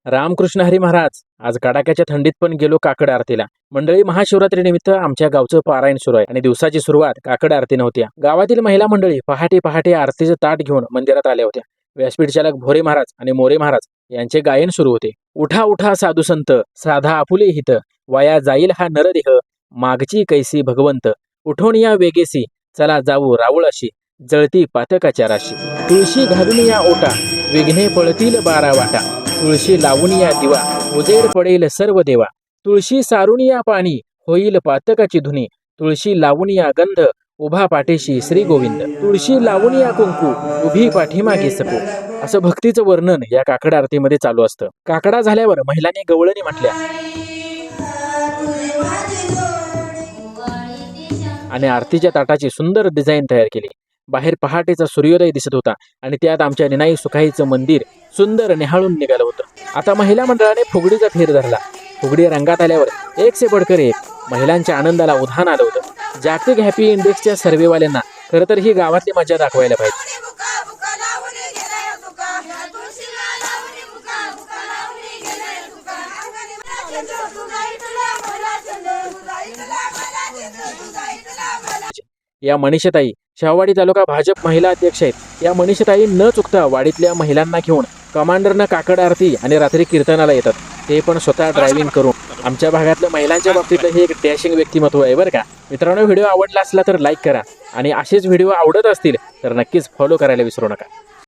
रामकृष्ण हरी महाराज. आज कडाक्याच्या थंडीत पण गेलो काकड आरतीला. मंडळी, महाशिवरात्रीनिमित्त आमच्या गावचं पारायण सुरू आहे आणि दिवसाची सुरुवात काकड आरतीने होती. गावातील महिला मंडळी पहाटे पहाटे आरतीचं ताट घेऊन मंदिरात आल्या होत्या. व्यासपीठ चालक भोरे महाराज आणि मोरे महाराज यांचे गायन सुरू होते. उठा उठा साधू संत, साधा आपुले हित, वाया जाईल हा नरदेह, मागची कैसी भगवंत, उठून या वेगेसी, चला जाऊ रावळाशी, जळती पातकाच्या राशी. तुळशी घालून या ओटा, विघ्ने पळतील 12 वाटा, तुळशी लावून या दिवा, उजेड पडेल सर्व देवा, तुळशी सारून या पाणी, होईल पातकाची धुनी, तुळशी लावून या गंध, उभा पाठीशी श्री गोविंद, तुळशी लावून या कुंकू, उभी पाठीमागे सकू. असं भक्तीचं वर्णन या काकड आरतीमध्ये चालू असतं. काकडा झाल्यावर महिलांनी गवळणी म्हटल्या आणि आरतीच्या ताटाची सुंदर डिझाईन तयार केली. बाहेर पहाटेचा सूर्योदय दिसत होता आणि त्यात आमच्या निनाई सुखाईचं मंदिर सुंदर निहाळून निघालं होतं. आता महिला मंडळाने फुगडीचा फेर धरला. फुगडी रंगात आल्यावर एक से बडकर एक महिलांच्या आनंदाला उधाण आलं होतं. जागतिक हॅपी इंडेक्सच्या सर्वेवाल्यांना खरं तर ही गावातली मजा दाखवायला पाहिजे. या मनीषाताई शाहवाडी तालुका भाजप महिला अध्यक्ष आहेत. या मनीषाताई न चुकता वाडीतल्या महिलांना घेऊन कमांडरनं काकड आरती आणि रात्री कीर्तनाला येतात. ते पण स्वतः ड्रायव्हिंग करून. आमच्या भागातलं महिलांच्या बाबतीतलं हे एक डॅशिंग व्यक्तिमत्व आहे बरं का. मित्रांनो, व्हिडिओ आवडला असला तर लाईक करा आणि असेच व्हिडिओ आवडत असतील तर नक्कीच फॉलो करायला विसरू नका.